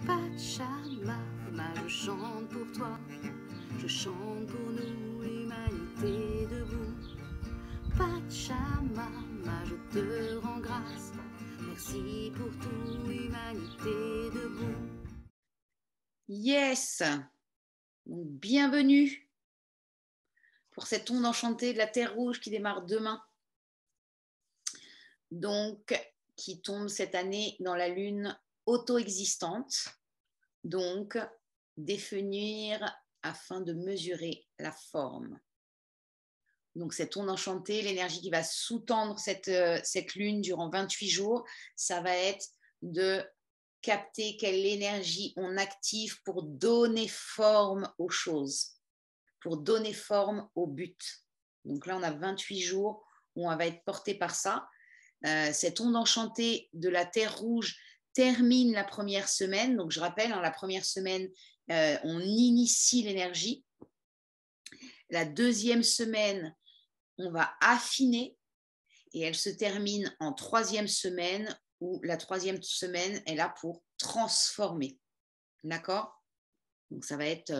Pachamama, je chante pour toi, je chante pour nous, l'humanité debout. Pachamama, je te rends grâce, merci pour tout, humanité debout. Yes, donc bienvenue pour cette onde enchantée de la Terre Rouge qui démarre demain, donc qui tombe cette année dans la lune auto-existante, donc définir afin de mesurer la forme. Donc cette onde enchantée, l'énergie qui va sous-tendre cette lune durant 28 jours, ça va être de capter quelle énergie on active pour donner forme aux choses, pour donner forme au but. Donc là, on a 28 jours où on va être porté par ça. Cette onde enchantée de la Terre Rouge termine la première semaine. Donc je rappelle, la première semaine, on initie l'énergie. La deuxième semaine, on va affiner et elle se termine en troisième semaine où la troisième semaine est là pour transformer. D'accord? Donc ça va être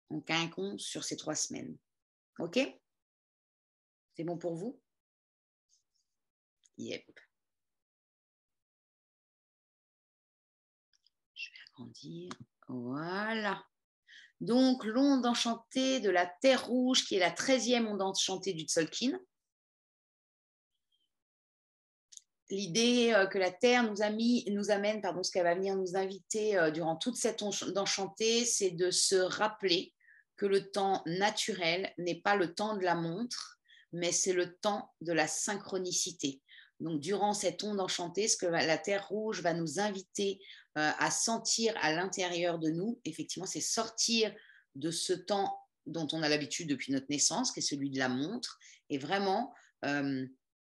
en quinconce sur ces 3 semaines. OK? C'est bon pour vous? Yep. Je vais agrandir. Voilà. Donc, l'onde enchantée de la Terre Rouge, qui est la 13e onde enchantée du Tzolk'in. L'idée que la Terre nous amène, ce qu'elle va venir nous inviter durant toute cette onde enchantée, c'est de se rappeler que le temps naturel n'est pas le temps de la montre, mais c'est le temps de la synchronicité. Donc, durant cette onde enchantée, ce que la Terre Rouge va nous inviter à sentir à l'intérieur de nous, effectivement, c'est sortir de ce temps dont on a l'habitude depuis notre naissance, qui est celui de la montre, et vraiment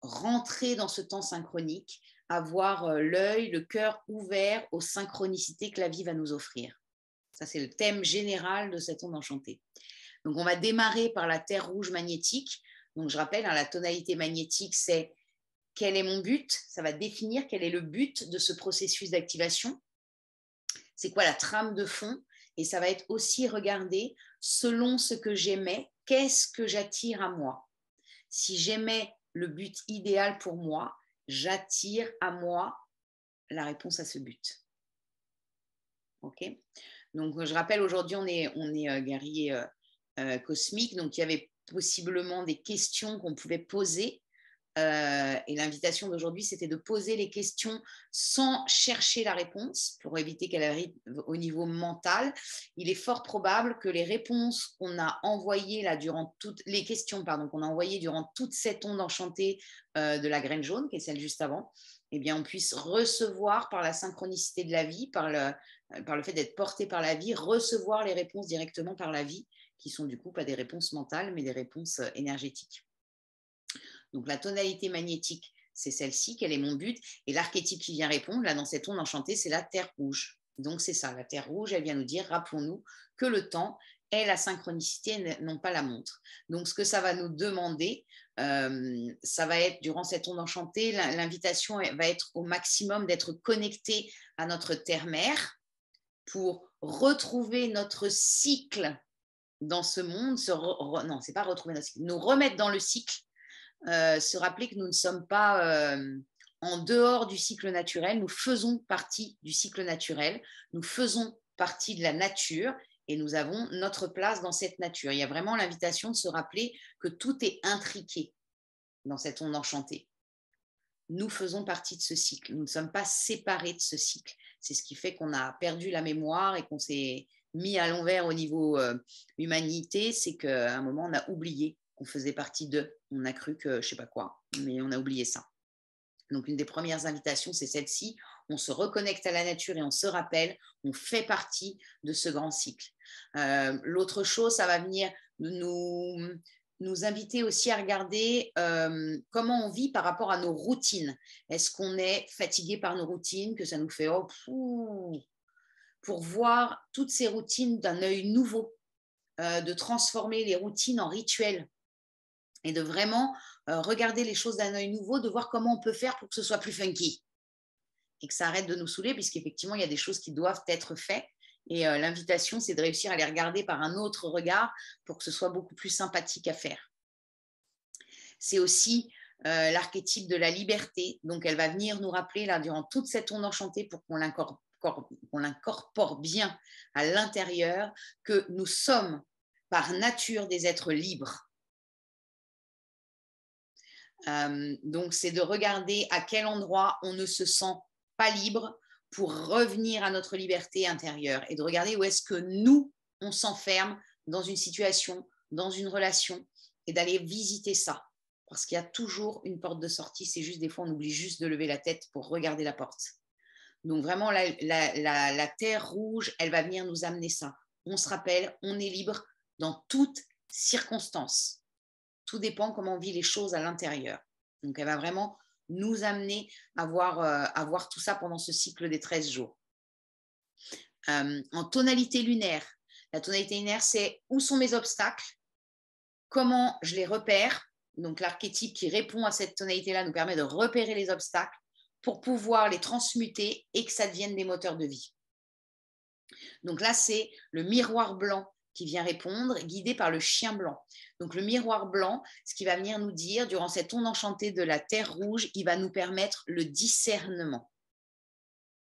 rentrer dans ce temps synchronique, avoir l'œil, le cœur ouvert aux synchronicités que la vie va nous offrir. Ça, c'est le thème général de cette onde enchantée. Donc, on va démarrer par la Terre Rouge magnétique. Donc, je rappelle, la tonalité magnétique, c'est quel est mon but? Ça va définir quel est le but de ce processus d'activation. C'est quoi la trame de fond? Et ça va être aussi regarder, selon ce que j'aimais, qu'est-ce que j'attire à moi? Si j'aimais le but idéal pour moi, j'attire à moi la réponse à ce but. OK? Donc, je rappelle, aujourd'hui, on est guerrier cosmique, donc il y avait possiblement des questions qu'on pouvait poser. Et l'invitation d'aujourd'hui, c'était de poser les questions sans chercher la réponse pour éviter qu'elle arrive au niveau mental. Il est fort probable que les réponses qu'on a envoyées là durant toutes les questions, qu'on a envoyées durant toute cette onde enchantée de la graine jaune, qui est celle juste avant, eh bien, on puisse recevoir par la synchronicité de la vie, par le fait d'être porté par la vie, recevoir les réponses directement par la vie, qui sont du coup pas des réponses mentales, mais des réponses énergétiques. Donc, la tonalité magnétique, c'est celle-ci, quel est mon but? Et l'archétype qui vient répondre, là, dans cette onde enchantée, c'est la Terre Rouge. Donc, c'est ça, la Terre Rouge, elle vient nous dire, rappelons-nous que le temps est la synchronicité, non pas la montre. Donc, ce que ça va nous demander, ça va être, durant cette onde enchantée, l'invitation va être au maximum d'être connecté à notre Terre-Mère pour retrouver notre cycle dans ce monde, non, c'est pas retrouver notre cycle, nous remettre dans le cycle, se rappeler que nous ne sommes pas en dehors du cycle naturel, nous faisons partie du cycle naturel, nous faisons partie de la nature et nous avons notre place dans cette nature. Il y a vraiment l'invitation de se rappeler que tout est intriqué dans cette onde enchantée. Nous faisons partie de ce cycle, nous ne sommes pas séparés de ce cycle. C'est ce qui fait qu'on a perdu la mémoire et qu'on s'est mis à l'envers au niveau humanité, c'est qu'à un moment, on a oublié qu'on faisait partie d'eux. On a cru que je ne sais pas quoi, mais on a oublié ça. Donc, une des premières invitations, c'est celle-ci. On se reconnecte à la nature et on se rappelle, on fait partie de ce grand cycle. L'autre chose, ça va venir nous inviter aussi à regarder comment on vit par rapport à nos routines. Est-ce qu'on est fatigué par nos routines, que ça nous fait pour voir toutes ces routines d'un œil nouveau, de transformer les routines en rituels et de vraiment regarder les choses d'un œil nouveau, de voir comment on peut faire pour que ce soit plus funky. et que ça arrête de nous saouler, puisqu'effectivement, il y a des choses qui doivent être faites. Et l'invitation, c'est de réussir à les regarder par un autre regard pour que ce soit beaucoup plus sympathique à faire. C'est aussi l'archétype de la liberté. Donc, elle va venir nous rappeler, là, durant toute cette onde enchantée, pour qu'on l'incorpore bien à l'intérieur, que nous sommes par nature des êtres libres. Donc, c'est de regarder à quel endroit on ne se sent pas libre pour revenir à notre liberté intérieure et de regarder où est-ce que nous, on s'enferme dans une situation, dans une relation et d'aller visiter ça. Parce qu'il y a toujours une porte de sortie, c'est juste des fois, on oublie juste de lever la tête pour regarder la porte. Donc vraiment, la terre rouge, elle va venir nous amener ça. On se rappelle, on est libre dans toutes circonstances. Tout dépend comment on vit les choses à l'intérieur. Donc, elle va vraiment nous amener à voir tout ça pendant ce cycle des 13 jours. En tonalité lunaire, la tonalité lunaire, c'est où sont mes obstacles, comment je les repère. Donc, l'archétype qui répond à cette tonalité-là nous permet de repérer les obstacles pour pouvoir les transmuter et que ça devienne des moteurs de vie. Donc là, c'est le miroir blanc qui vient répondre, guidé par le chien blanc. Donc le miroir blanc, ce qui va venir nous dire, durant cette onde enchantée de la terre rouge, il va nous permettre le discernement.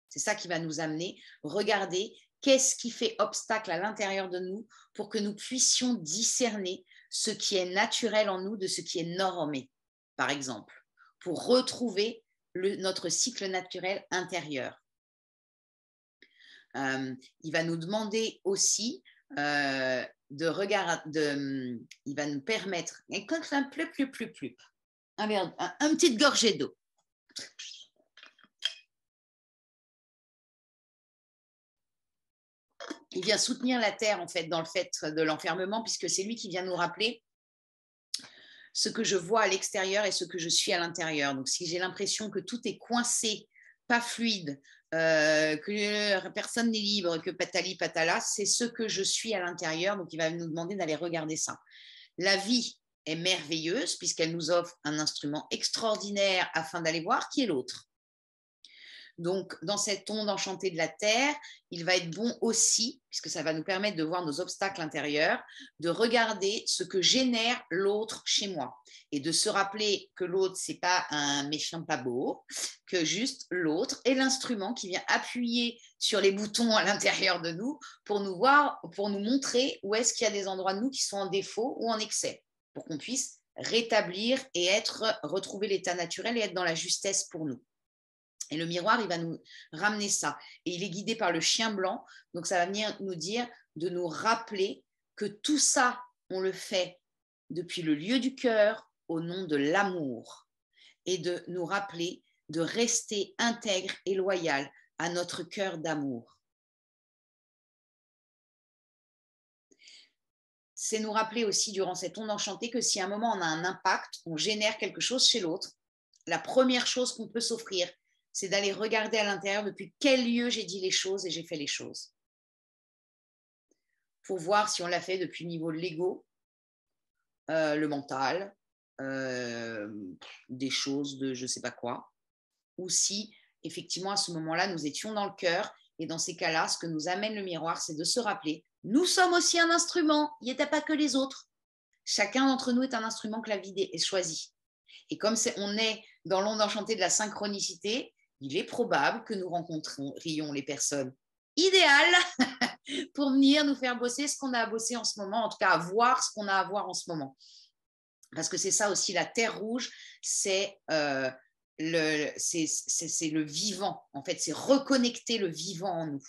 C'est ça qui va nous amener, regarder qu'est-ce qui fait obstacle à l'intérieur de nous pour que nous puissions discerner ce qui est naturel en nous de ce qui est normé, par exemple, pour retrouver notre cycle naturel intérieur. Il va nous demander aussi de regarder, il va nous permettre, un petite gorgée d'eau. Il vient soutenir la terre en fait dans le fait de l'enfermement, puisque c'est lui qui vient nous rappeler ce que je vois à l'extérieur et ce que je suis à l'intérieur. Donc si j'ai l'impression que tout est coincé, pas fluide, que personne n'est libre, que patali patala, c'est ce que je suis à l'intérieur. Donc il va nous demander d'aller regarder ça. La vie est merveilleuse puisqu'elle nous offre un instrument extraordinaire afin d'aller voir qui est l'autre. Donc, dans cette onde enchantée de la Terre, il va être bon aussi, puisque ça va nous permettre de voir nos obstacles intérieurs, de regarder ce que génère l'autre chez moi et de se rappeler que l'autre, ce n'est pas un méchant pas beau, que juste l'autre est l'instrument qui vient appuyer sur les boutons à l'intérieur de nous pour nous voir, pour nous montrer où est-ce qu'il y a des endroits de nous qui sont en défaut ou en excès, pour qu'on puisse rétablir et retrouver l'état naturel et être dans la justesse pour nous. Et le miroir, il va nous ramener ça. Et il est guidé par le chien blanc. Donc, ça va venir nous dire de nous rappeler que tout ça, on le fait depuis le lieu du cœur au nom de l'amour. Et de nous rappeler de rester intègre et loyal à notre cœur d'amour. C'est nous rappeler aussi durant cette onde enchantée que si à un moment on a un impact, on génère quelque chose chez l'autre, la première chose qu'on peut s'offrir, c'est d'aller regarder à l'intérieur depuis quel lieu j'ai dit les choses et j'ai fait les choses. Il faut voir si on l'a fait depuis le niveau de l'ego, le mental, des choses de je ne sais pas quoi, ou si effectivement à ce moment-là, nous étions dans le cœur. Et dans ces cas-là, ce que nous amène le miroir, c'est de se rappeler, nous sommes aussi un instrument, il n'y a pas que les autres. Chacun d'entre nous est un instrument que la vie est choisi. Et comme on est dans l'onde enchantée de la synchronicité, il est probable que nous rencontrions les personnes idéales pour venir nous faire bosser ce qu'on a à bosser en ce moment, en tout cas à voir ce qu'on a à voir en ce moment. Parce que c'est ça aussi, la terre rouge, c'est le vivant. En fait, c'est reconnecter le vivant en nous.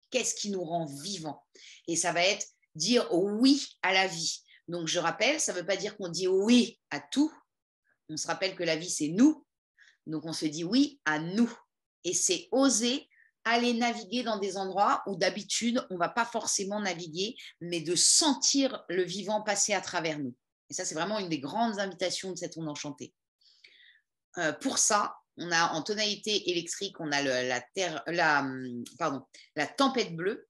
Qu'est-ce qui nous rend vivants? Et ça va être dire oui à la vie. Donc, je rappelle, ça ne veut pas dire qu'on dit oui à tout. On se rappelle que la vie, c'est nous. Donc, on se dit oui à nous. Et c'est oser aller naviguer dans des endroits où d'habitude, on ne va pas forcément naviguer, mais de sentir le vivant passer à travers nous. Et ça, c'est vraiment une des grandes invitations de cette onde enchantée. Pour ça, On a en tonalité électrique, on a la tempête bleue.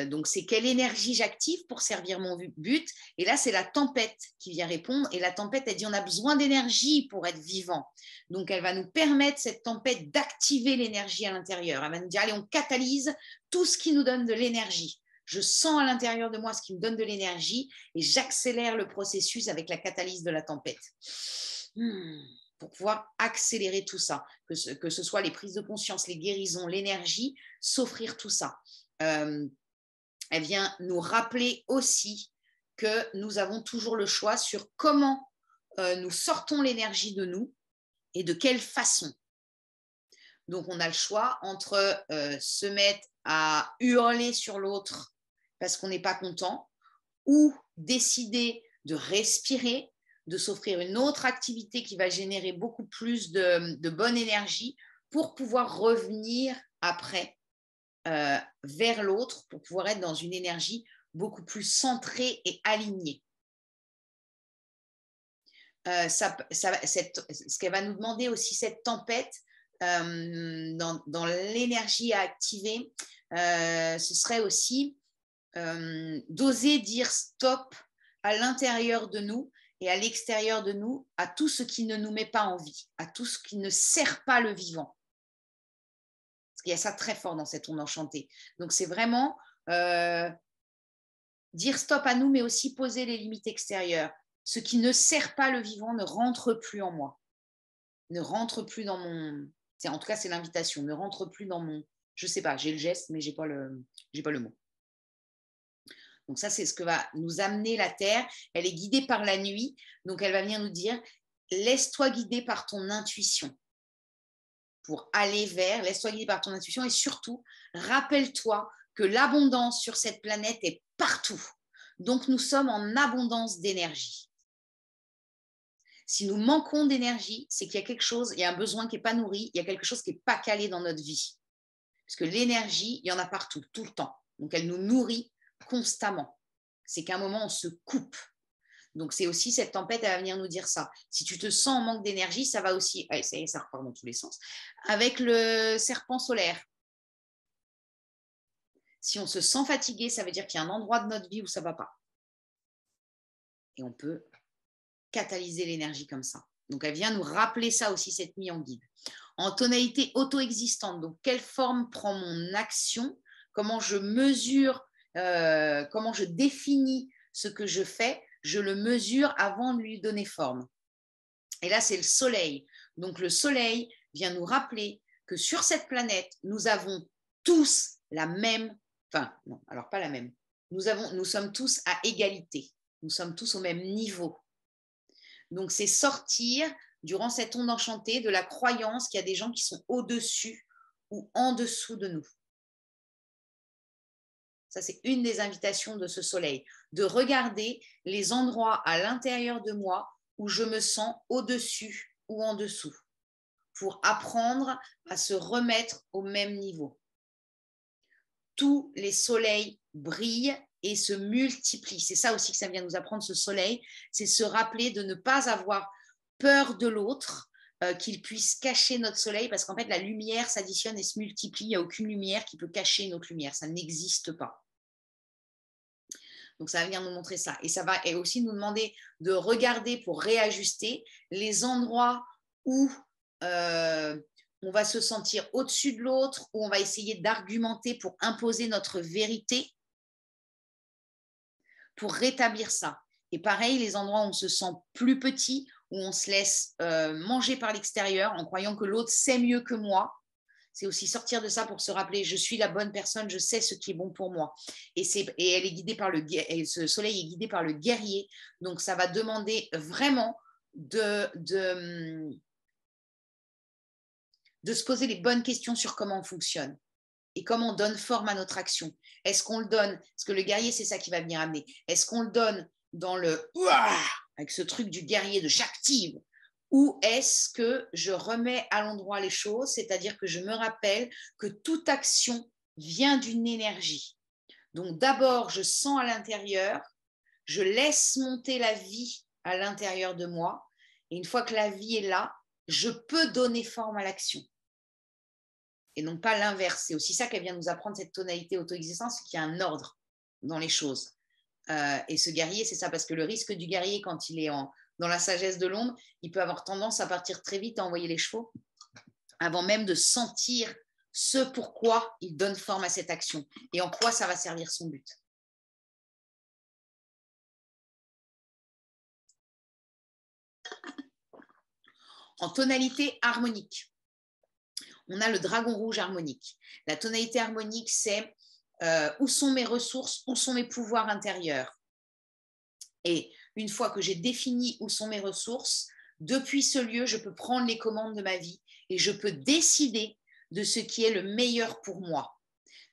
Donc, c'est quelle énergie j'active pour servir mon but. Et là, c'est la tempête qui vient répondre. Et la tempête, elle dit, on a besoin d'énergie pour être vivant. Donc, elle va nous permettre, cette tempête, d'activer l'énergie à l'intérieur. Elle va nous dire, allez, on catalyse tout ce qui nous donne de l'énergie. Je sens à l'intérieur de moi ce qui me donne de l'énergie et j'accélère le processus avec la catalyse de la tempête. Pour pouvoir accélérer tout ça, que ce soit les prises de conscience, les guérisons, l'énergie, s'offrir tout ça. Elle vient nous rappeler aussi que nous avons toujours le choix sur comment nous sortons l'énergie de nous et de quelle façon. Donc, on a le choix entre se mettre à hurler sur l'autre parce qu'on n'est pas content ou décider de respirer, de s'offrir une autre activité qui va générer beaucoup plus de bonne énergie pour pouvoir revenir après vers l'autre, pour pouvoir être dans une énergie beaucoup plus centrée et alignée. Ce qu'elle va nous demander aussi, cette tempête, dans l'énergie à activer, ce serait aussi d'oser dire stop à l'intérieur de nous et à l'extérieur de nous, à tout ce qui ne nous met pas en vie, à tout ce qui ne sert pas le vivant. Parce qu'il y a ça très fort dans cette onde enchantée. Donc, c'est vraiment dire stop à nous, mais aussi poser les limites extérieures. Ce qui ne sert pas le vivant ne rentre plus en moi, ne rentre plus dans mon... En tout cas, c'est l'invitation, ne rentre plus dans mon... Je ne sais pas, j'ai le geste, mais je n'ai pas le mot. Donc ça, c'est ce que va nous amener la Terre. Elle est guidée par la nuit. Donc, elle va venir nous dire, laisse-toi guider par ton intuition pour aller vers, laisse-toi guider par ton intuition et surtout, rappelle-toi que l'abondance sur cette planète est partout. Donc, nous sommes en abondance d'énergie. Si nous manquons d'énergie, c'est qu'il y a quelque chose, il y a un besoin qui n'est pas nourri, il y a quelque chose qui n'est pas calé dans notre vie. Parce que l'énergie, il y en a partout, tout le temps. Donc, elle nous nourrit constamment. C'est qu'à un moment, on se coupe. Donc, c'est aussi cette tempête, elle va venir nous dire ça. Si tu te sens en manque d'énergie, ça va aussi, ça repart dans tous les sens, avec le serpent solaire. Si on se sent fatigué, ça veut dire qu'il y a un endroit de notre vie où ça ne va pas. Et on peut catalyser l'énergie comme ça. Donc, elle vient nous rappeler ça aussi cette nuit en guide. En tonalité auto-existante, donc quelle forme prend mon action, comment je mesure, comment je définis ce que je fais, je le mesure avant de lui donner forme. Et là, c'est le soleil. Donc, le soleil vient nous rappeler que sur cette planète, nous avons tous la même, enfin, non, alors pas la même, nous sommes tous à égalité, nous sommes tous au même niveau. Donc, c'est sortir, durant cette onde enchantée, de la croyance qu'il y a des gens qui sont au-dessus ou en dessous de nous. Ça, c'est une des invitations de ce soleil, de regarder les endroits à l'intérieur de moi où je me sens au-dessus ou en dessous, pour apprendre à se remettre au même niveau. Tous les soleils brillent et se multiplient. C'est ça aussi que ça vient nous apprendre, ce soleil, c'est se rappeler de ne pas avoir peur de l'autre, qu'il puisse cacher notre soleil, parce qu'en fait, la lumière s'additionne et se multiplie. Il n'y a aucune lumière qui peut cacher notre lumière. Ça n'existe pas. Donc, ça va venir nous montrer ça. Et ça va aussi nous demander de regarder pour réajuster les endroits où on va se sentir au-dessus de l'autre, où on va essayer d'argumenter pour imposer notre vérité, pour rétablir ça. Et pareil, les endroits où on se sent plus petit, où on se laisse manger par l'extérieur en croyant que l'autre sait mieux que moi, c'est aussi sortir de ça pour se rappeler, je suis la bonne personne, je sais ce qui est bon pour moi. Et elle est guidée par ce soleil est guidé par le guerrier. Donc, ça va demander vraiment de se poser les bonnes questions sur comment on fonctionne et comment on donne forme à notre action. Est-ce qu'on le donne, parce que le guerrier, c'est ça qui va venir amener, est-ce qu'on le donne dans le avec ce truc du guerrier de j'active, ou est-ce que je remets à l'endroit les choses, c'est-à-dire que je me rappelle que toute action vient d'une énergie. Donc d'abord, je sens à l'intérieur, je laisse monter la vie à l'intérieur de moi, et une fois que la vie est là, je peux donner forme à l'action. Et non pas l'inverse. C'est aussi ça qu'elle vient nous apprendre, cette tonalité auto-existence, qu'il y a un ordre dans les choses. Et ce guerrier, c'est ça, parce que le risque du guerrier, quand il est dans la sagesse de l'ombre, il peut avoir tendance à partir très vite, à envoyer les chevaux, avant même de sentir ce pourquoi il donne forme à cette action et en quoi ça va servir son but. En tonalité harmonique, on a le dragon rouge harmonique. La tonalité harmonique, c'est où sont mes ressources, où sont mes pouvoirs intérieurs. Et une fois que j'ai défini où sont mes ressources, depuis ce lieu, je peux prendre les commandes de ma vie et je peux décider de ce qui est le meilleur pour moi.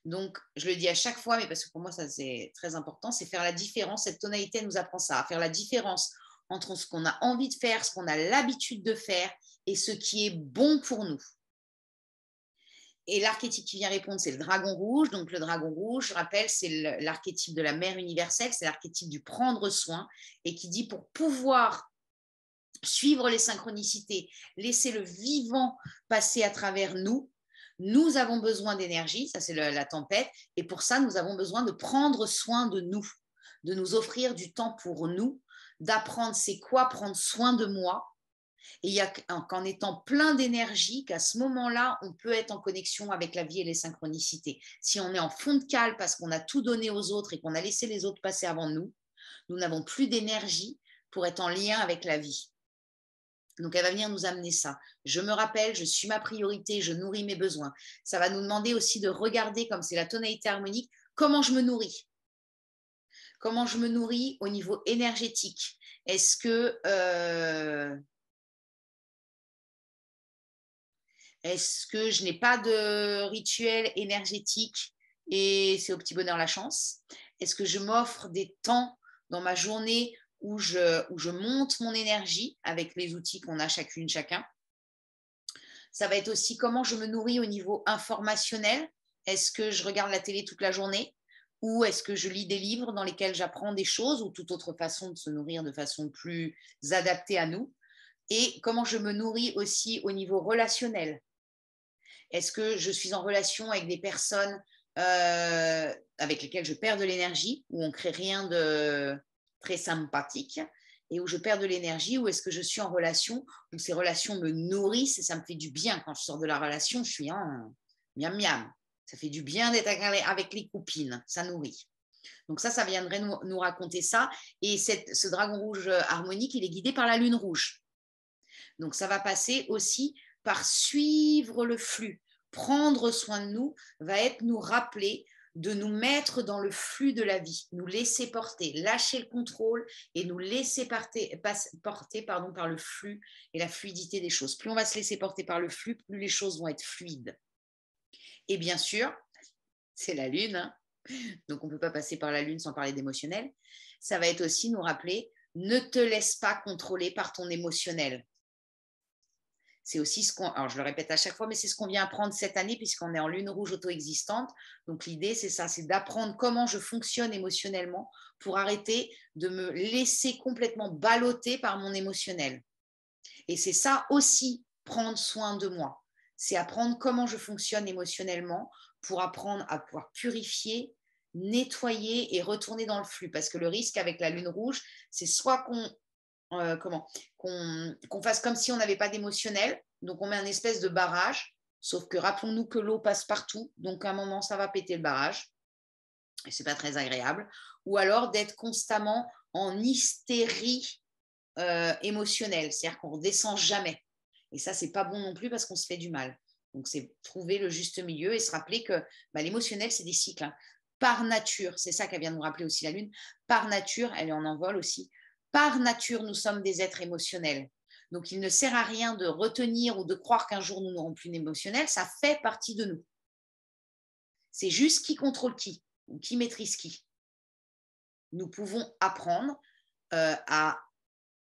Donc, je le dis à chaque fois, mais parce que pour moi, ça c'est très important, c'est faire la différence. Cette tonalité nous apprend ça, à faire la différence entre ce qu'on a envie de faire, ce qu'on a l'habitude de faire et ce qui est bon pour nous. Et l'archétype qui vient répondre, c'est le dragon rouge. Donc, le dragon rouge, je rappelle, c'est l'archétype de la mère universelle, c'est l'archétype du prendre soin et qui dit pour pouvoir suivre les synchronicités, laisser le vivant passer à travers nous, nous avons besoin d'énergie, ça c'est la tempête, et pour ça, nous avons besoin de prendre soin de nous offrir du temps pour nous, d'apprendre c'est quoi prendre soin de moi. Et il n'y a qu'en étant plein d'énergie qu'à ce moment-là, on peut être en connexion avec la vie et les synchronicités. Si on est en fond de cale parce qu'on a tout donné aux autres et qu'on a laissé les autres passer avant nous, nous n'avons plus d'énergie pour être en lien avec la vie. Donc, elle va venir nous amener ça. Je me rappelle, je suis ma priorité, je nourris mes besoins. Ça va nous demander aussi de regarder, comme c'est la tonalité harmonique, comment je me nourris. Comment je me nourris au niveau énergétique. Est-ce que je n'ai pas de rituel énergétique et c'est au petit bonheur la chance? Est-ce que je m'offre des temps dans ma journée où je monte mon énergie avec les outils qu'on a chacune, chacun? Ça va être aussi comment je me nourris au niveau informationnel. Est-ce que je regarde la télé toute la journée? Ou est-ce que je lis des livres dans lesquels j'apprends des choses ou toute autre façon de se nourrir de façon plus adaptée à nous? Et comment je me nourris aussi au niveau relationnel? Est-ce que je suis en relation avec des personnes avec lesquelles je perds de l'énergie, où on ne crée rien de très sympathique et où je perds de l'énergie, ou est-ce que je suis en relation où ces relations me nourrissent et ça me fait du bien quand je sors de la relation, je suis en miam miam. Ça fait du bien d'être avec les copines, ça nourrit. Donc ça viendrait nous raconter ça. Et ce dragon rouge harmonique, il est guidé par la lune rouge. Donc ça va passer aussi par suivre le flux. Prendre soin de nous va être nous rappeler de nous mettre dans le flux de la vie, nous laisser porter, lâcher le contrôle et nous laisser porter par le flux et la fluidité des choses. Plus on va se laisser porter par le flux, plus les choses vont être fluides. Et bien sûr, c'est la lune, hein, donc on ne peut pas passer par la lune sans parler d'émotionnel. Ça va être aussi nous rappeler, ne te laisse pas contrôler par ton émotionnel. C'est aussi alors je le répète à chaque fois, mais c'est ce qu'on vient apprendre cette année puisqu'on est en lune rouge auto-existante. Donc l'idée, c'est ça, c'est d'apprendre comment je fonctionne émotionnellement pour arrêter de me laisser complètement balloter par mon émotionnel. Et c'est ça aussi, prendre soin de moi. C'est apprendre comment je fonctionne émotionnellement pour apprendre à pouvoir purifier, nettoyer et retourner dans le flux. Parce que le risque avec la lune rouge, c'est soit qu'on fasse comme si on n'avait pas d'émotionnel, donc on met un espèce de barrage, sauf que rappelons-nous que l'eau passe partout, donc à un moment ça va péter le barrage, et c'est pas très agréable, ou alors d'être constamment en hystérie émotionnelle, c'est-à-dire qu'on ne redescend jamais, et ça c'est pas bon non plus parce qu'on se fait du mal. Donc c'est trouver le juste milieu et se rappeler que l'émotionnel c'est des cycles, hein. Par nature, c'est ça qu'elle vient de nous rappeler aussi la lune, par nature, elle est en envol aussi. Par nature, nous sommes des êtres émotionnels. Donc, il ne sert à rien de retenir ou de croire qu'un jour, nous n'aurons plus d'émotionnel. Ça fait partie de nous. C'est juste qui contrôle qui, ou qui maîtrise qui. Nous pouvons apprendre à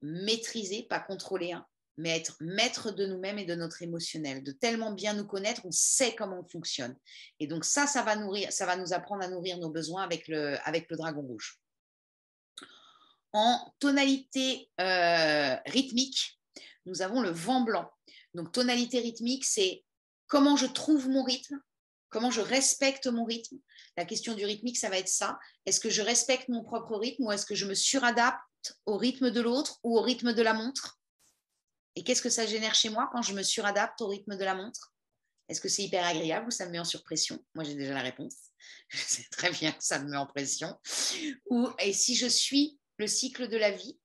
maîtriser, pas contrôler, hein, mais être maître de nous-mêmes et de notre émotionnel. De tellement bien nous connaître, on sait comment on fonctionne. Et donc ça va nous apprendre à nourrir nos besoins avec le dragon rouge. En tonalité rythmique, nous avons le vent blanc. Donc, tonalité rythmique, c'est comment je trouve mon rythme, comment je respecte mon rythme. La question du rythmique, ça va être ça. Est-ce que je respecte mon propre rythme ou est-ce que je me suradapte au rythme de l'autre ou au rythme de la montre? Et qu'est-ce que ça génère chez moi quand je me suradapte au rythme de la montre? Est-ce que c'est hyper agréable ou ça me met en surpression? Moi, j'ai déjà la réponse. Je sais très bien que ça me met en pression. Et si je suis le cycle de la vie,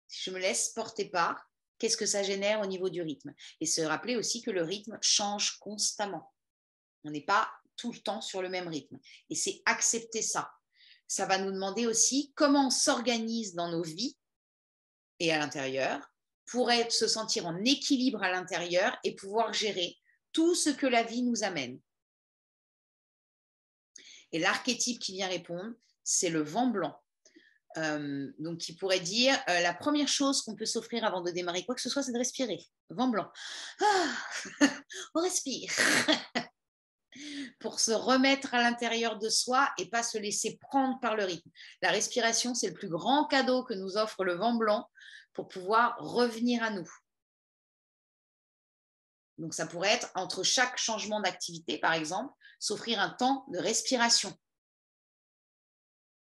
si je me laisse porter par, qu'est-ce que ça génère au niveau du rythme? Et se rappeler aussi que le rythme change constamment. On n'est pas tout le temps sur le même rythme. Et c'est accepter ça. Ça va nous demander aussi comment on s'organise dans nos vies et à l'intérieur pour se sentir en équilibre à l'intérieur et pouvoir gérer tout ce que la vie nous amène. Et l'archétype qui vient répondre, c'est le vent blanc. Donc, qui pourrait dire la première chose qu'on peut s'offrir avant de démarrer quoi que ce soit, c'est de respirer. Vent blanc. Ah, on respire. Pour se remettre à l'intérieur de soi et pas se laisser prendre par le rythme. La respiration, c'est le plus grand cadeau que nous offre le vent blanc pour pouvoir revenir à nous. Donc, ça pourrait être entre chaque changement d'activité, par exemple, s'offrir un temps de respiration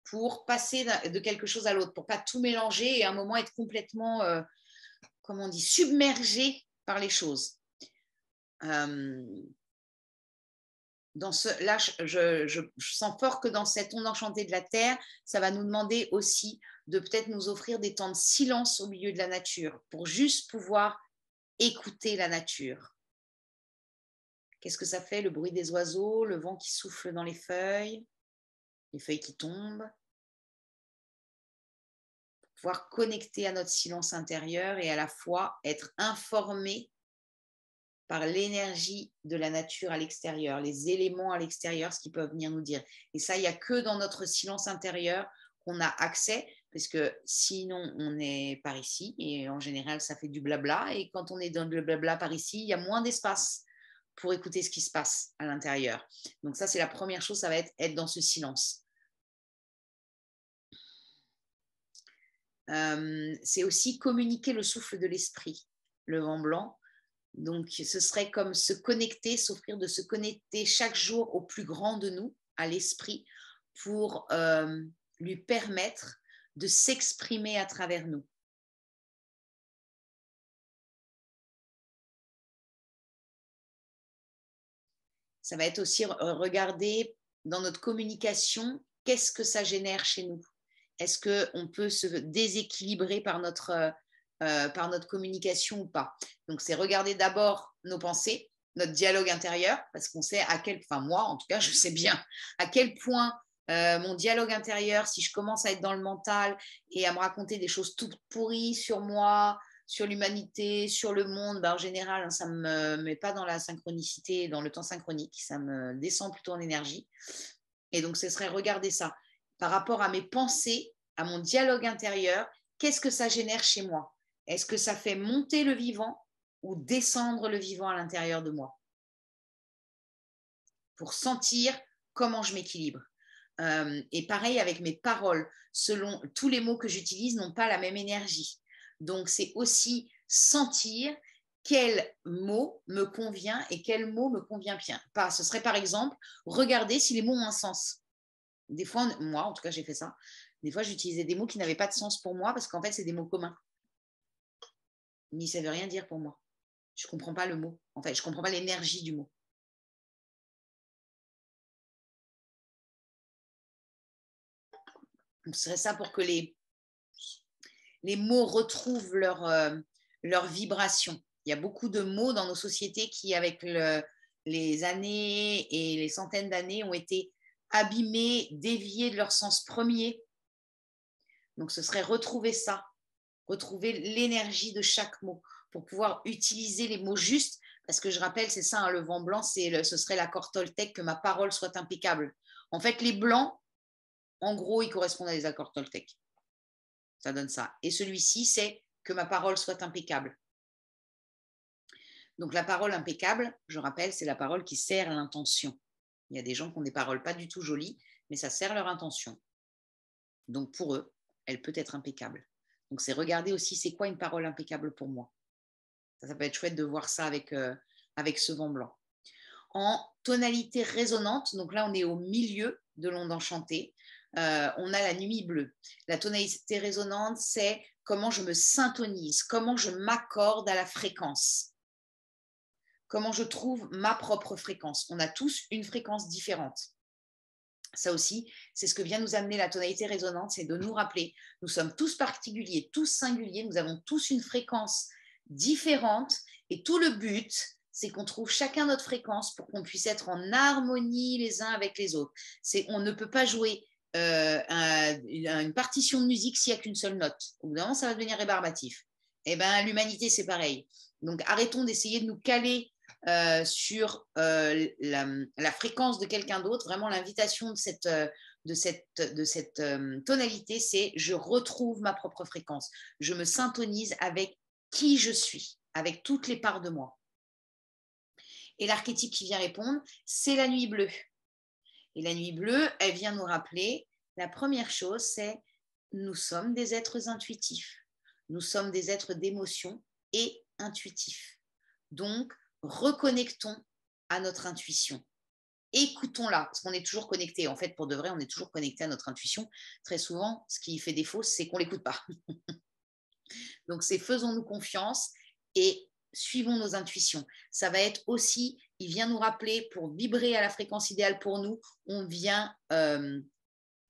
pour passer de quelque chose à l'autre, pour pas tout mélanger et à un moment être complètement, comment on dit, submergé par les choses. Là, je sens fort que dans cette onde enchantée de la Terre, ça va nous demander aussi de peut-être nous offrir des temps de silence au milieu de la nature pour juste pouvoir écouter la nature. Qu'est-ce que ça fait, le bruit des oiseaux, le vent qui souffle dans les feuilles qui tombent? Pouvoir connecter à notre silence intérieur et à la fois être informé par l'énergie de la nature à l'extérieur, les éléments à l'extérieur, ce qu'ils peuvent venir nous dire. Et ça, il n'y a que dans notre silence intérieur qu'on a accès, parce que sinon, on est par ici, et en général, ça fait du blabla, et quand on est dans le blabla par ici, il y a moins d'espace pour écouter ce qui se passe à l'intérieur. Donc ça, c'est la première chose, ça va être dans ce silence. C'est aussi communiquer le souffle de l'esprit, le vent blanc. Donc, ce serait comme se connecter, s'offrir de se connecter chaque jour au plus grand de nous, à l'esprit, pour lui permettre de s'exprimer à travers nous. Ça va être aussi regarder dans notre communication, qu'est-ce que ça génère chez nous? Est-ce qu'on peut se déséquilibrer par notre communication ou pas? Donc, c'est regarder d'abord nos pensées, notre dialogue intérieur, parce qu'on sait moi en tout cas, je sais bien à quel point mon dialogue intérieur, si je commence à être dans le mental et à me raconter des choses toutes pourries sur moi, sur l'humanité, sur le monde, en général, ça ne me met pas dans la synchronicité, dans le temps synchronique, ça me descend plutôt en énergie. Et donc, ce serait regarder ça. Par rapport à mes pensées, à mon dialogue intérieur, qu'est-ce que ça génère chez moi? Est-ce que ça fait monter le vivant ou descendre le vivant à l'intérieur de moi? Pour sentir comment je m'équilibre. Et pareil avec mes paroles, selon tous les mots que j'utilise n'ont pas la même énergie. Donc, c'est aussi sentir quel mot me convient et quel mot me convient pas. Ce serait par exemple, regarder si les mots ont un sens. Des fois, moi en tout cas, j'ai fait ça. Des fois, j'utilisais des mots qui n'avaient pas de sens pour moi parce qu'en fait, c'est des mots communs. Mais ça ne veut rien dire pour moi. Je ne comprends pas le mot. En fait, je ne comprends pas l'énergie du mot. Donc, ce serait ça pour que les mots retrouvent leur vibration. Il y a beaucoup de mots dans nos sociétés qui, avec les années et les centaines d'années, ont été abîmés, déviés de leur sens premier. Donc, ce serait retrouver ça, retrouver l'énergie de chaque mot pour pouvoir utiliser les mots justes. Parce que je rappelle, c'est ça, hein, le vent blanc, ce serait l'accord Toltec, que ma parole soit impeccable. En fait, les blancs, en gros, ils correspondent à des accords Toltec. Ça donne ça. Et celui-ci, c'est que ma parole soit impeccable. Donc la parole impeccable, je rappelle, c'est la parole qui sert l'intention. Il y a des gens qui ont des paroles pas du tout jolies, mais ça sert leur intention. Donc pour eux, elle peut être impeccable. Donc c'est regarder aussi c'est quoi une parole impeccable pour moi. Ça peut être chouette de voir ça avec ce vent blanc. En tonalité résonante, donc là on est au milieu de l'onde enchantée, on a la nuit bleue. La tonalité résonante, c'est comment je me syntonise, comment je m'accorde à la fréquence, comment je trouve ma propre fréquence. On a tous une fréquence différente. Ça aussi, c'est ce que vient nous amener la tonalité résonante, c'est de nous rappeler, nous sommes tous particuliers, tous singuliers, nous avons tous une fréquence différente et tout le but, c'est qu'on trouve chacun notre fréquence pour qu'on puisse être en harmonie les uns avec les autres. On ne peut pas jouer une partition de musique s'il n'y a qu'une seule note. Au bout d'un moment, ça va devenir rébarbatif. Eh bien, l'humanité, c'est pareil. Donc, arrêtons d'essayer de nous caler sur la fréquence de quelqu'un d'autre. Vraiment, l'invitation de cette tonalité, c'est je retrouve ma propre fréquence. Je me syntonise avec qui je suis, avec toutes les parts de moi. Et l'archétype qui vient répondre, c'est la nuit bleue. Et la nuit bleue, elle vient nous rappeler, la première chose, c'est nous sommes des êtres intuitifs. Nous sommes des êtres d'émotion et intuitifs. Donc, reconnectons à notre intuition. Écoutons-la, parce qu'on est toujours connecté. En fait, pour de vrai, on est toujours connecté à notre intuition. Très souvent, ce qui fait défaut, c'est qu'on ne l'écoute pas. Donc, c'est faisons-nous confiance et suivons nos intuitions. Ça va être aussi, il vient nous rappeler, pour vibrer à la fréquence idéale pour nous, on vient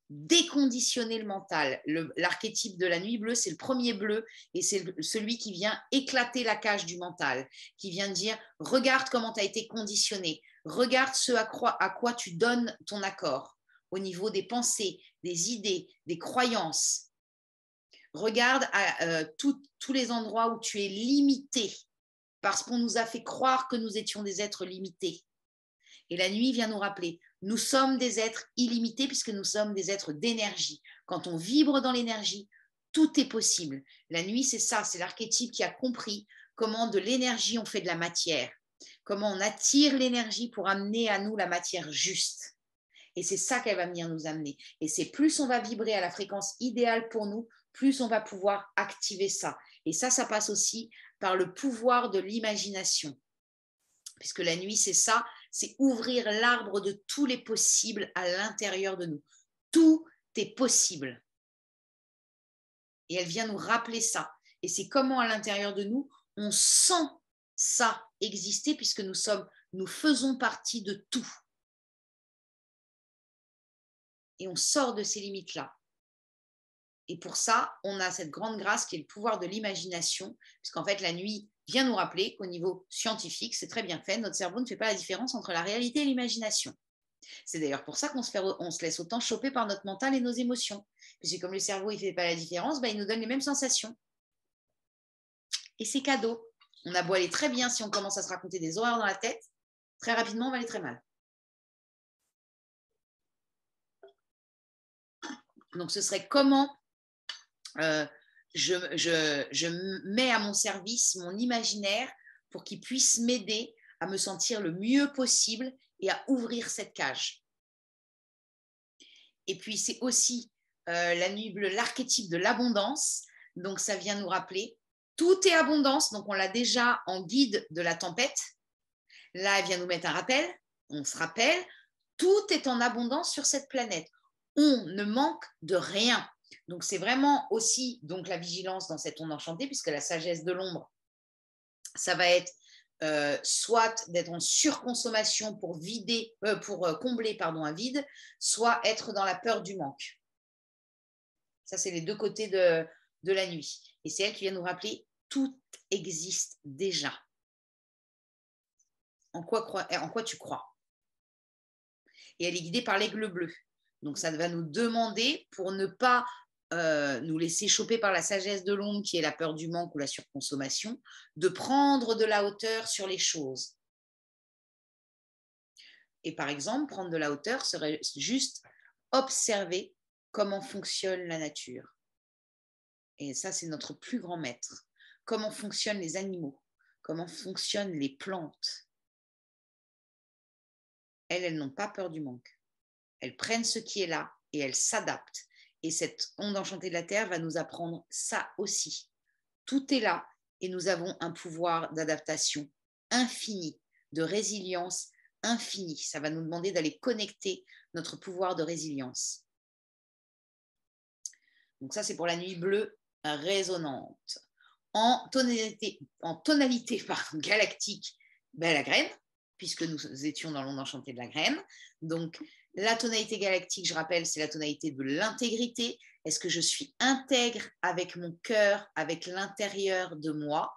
déconditionner le mental. L'archétype de la nuit bleue, c'est le premier bleu et c'est celui qui vient éclater la cage du mental, qui vient dire regarde comment tu as été conditionné, regarde ce à quoi tu donnes ton accord au niveau des pensées, des idées, des croyances. Regarde tous les endroits où tu es limité parce qu'on nous a fait croire que nous étions des êtres limités. Et la nuit vient nous rappeler, nous sommes des êtres illimités puisque nous sommes des êtres d'énergie. Quand on vibre dans l'énergie, tout est possible. La nuit, c'est ça, c'est l'archétype qui a compris comment de l'énergie on fait de la matière, comment on attire l'énergie pour amener à nous la matière juste. Et c'est ça qu'elle va venir nous amener. Et c'est plus on va vibrer à la fréquence idéale pour nous, plus on va pouvoir activer ça. Et ça passe aussi par le pouvoir de l'imagination. Puisque la nuit, c'est ça, c'est ouvrir l'arbre de tous les possibles à l'intérieur de nous. Tout est possible. Et elle vient nous rappeler ça. Et c'est comment à l'intérieur de nous, on sent ça exister puisque nous faisons partie de tout. Et on sort de ces limites-là. Et pour ça, on a cette grande grâce qui est le pouvoir de l'imagination, puisqu'en fait, la nuit vient nous rappeler qu'au niveau scientifique, c'est très bien fait, notre cerveau ne fait pas la différence entre la réalité et l'imagination. C'est d'ailleurs pour ça qu'on se laisse autant choper par notre mental et nos émotions. Puisque comme le cerveau ne fait pas la différence, il nous donne les mêmes sensations. Et c'est cadeau. On a beau aller très bien si on commence à se raconter des horreurs dans la tête, très rapidement, on va aller très mal. Donc, ce serait comment je mets à mon service mon imaginaire pour qu'il puisse m'aider à me sentir le mieux possible et à ouvrir cette cage. Et puis, c'est aussi la nuit bleue, l'archétype de l'abondance. Donc, ça vient nous rappeler, tout est abondance. Donc, on l'a déjà en guide de la tempête. Là, elle vient nous mettre un rappel. On se rappelle, tout est en abondance sur cette planète. On ne manque de rien. Donc, c'est vraiment aussi donc, la vigilance dans cette onde enchantée, puisque la sagesse de l'ombre, ça va être soit d'être en surconsommation pour combler un vide, soit être dans la peur du manque. Ça, c'est les deux côtés de la nuit. Et c'est elle qui vient nous rappeler, tout existe déjà. En quoi tu crois? Et elle est guidée par l'aigle bleu. Donc, ça va nous demander, pour ne pas nous laisser choper par la sagesse de l'ombre, qui est la peur du manque ou la surconsommation, de prendre de la hauteur sur les choses. Et par exemple, prendre de la hauteur serait juste observer comment fonctionne la nature. Et ça, c'est notre plus grand maître. Comment fonctionnent les animaux, comment fonctionnent les plantes. Elles n'ont pas peur du manque. Elles prennent ce qui est là et elles s'adaptent. Et cette onde enchantée de la Terre va nous apprendre ça aussi. Tout est là et nous avons un pouvoir d'adaptation infini, de résilience infinie. Ça va nous demander d'aller connecter notre pouvoir de résilience. Donc ça, c'est pour la nuit bleue résonante. En tonalité galactique, ben, la graine, puisque nous étions dans l'onde enchantée de la graine. Donc, la tonalité galactique, je rappelle, c'est la tonalité de l'intégrité. Est-ce que je suis intègre avec mon cœur, avec l'intérieur de moi?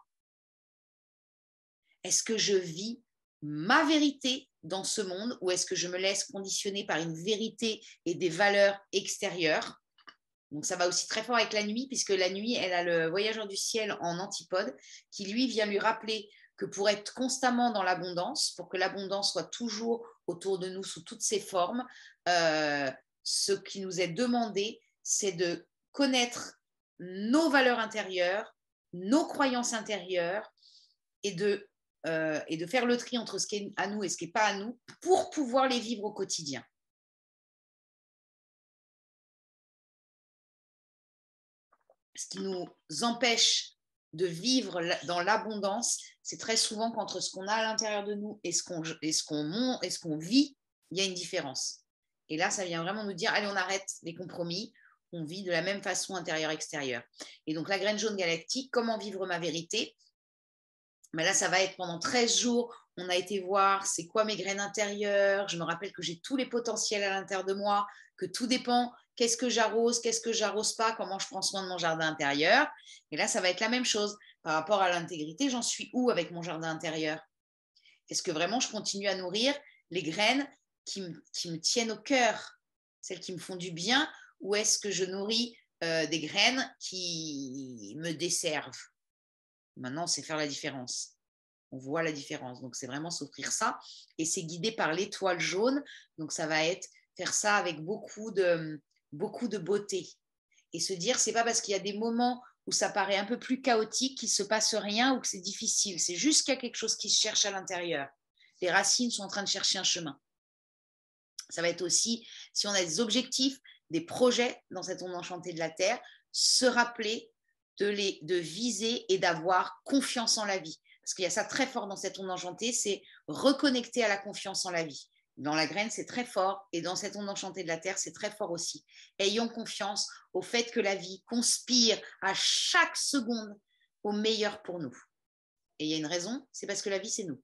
Est-ce que je vis ma vérité dans ce monde ou est-ce que je me laisse conditionner par une vérité et des valeurs extérieures? Donc, ça va aussi très fort avec la nuit, puisque la nuit, elle a le voyageur du ciel en antipode, qui lui vient lui rappeler que pour être constamment dans l'abondance, pour que l'abondance soit toujours autour de nous sous toutes ses formes, ce qui nous est demandé, c'est de connaître nos valeurs intérieures, nos croyances intérieures et de faire le tri entre ce qui est à nous et ce qui n'est pas à nous pour pouvoir les vivre au quotidien. Ce qui nous empêche de vivre dans l'abondance, c'est très souvent qu'entre ce qu'on a à l'intérieur de nous et ce qu'on vit, il y a une différence. Et là, ça vient vraiment nous dire, allez, on arrête les compromis, on vit de la même façon intérieur-extérieur. Et donc, la graine jaune galactique, comment vivre ma vérité? Mais là, ça va être pendant 13 jours, on a été voir c'est quoi mes graines intérieures. Je me rappelle que j'ai tous les potentiels à l'intérieur de moi, que tout dépend qu'est-ce que j'arrose pas, comment je prends soin de mon jardin intérieur. Et là, ça va être la même chose. Par rapport à l'intégrité, j'en suis où avec mon jardin intérieur? Est-ce que vraiment je continue à nourrir les graines qui me tiennent au cœur, celles qui me font du bien, ou est-ce que je nourris des graines qui me desservent? Maintenant, c'est faire la différence. On voit la différence. Donc, c'est vraiment s'offrir ça. Et c'est guidé par l'étoile jaune. Donc, ça va être faire ça avec beaucoup de beauté. Et se dire, c'est pas parce qu'il y a des moments où ça paraît un peu plus chaotique qu'il ne se passe rien ou que c'est difficile. C'est juste qu'il y a quelque chose qui se cherche à l'intérieur. Les racines sont en train de chercher un chemin. Ça va être aussi, si on a des objectifs, des projets dans cette onde enchantée de la Terre, se rappeler de viser et d'avoir confiance en la vie. Parce qu'il y a ça très fort dans cette onde enchantée, c'est reconnecter à la confiance en la vie. Dans la graine, c'est très fort, et dans cette onde enchantée de la Terre, c'est très fort aussi. Ayons confiance au fait que la vie conspire à chaque seconde au meilleur pour nous. Et il y a une raison, c'est parce que la vie, c'est nous.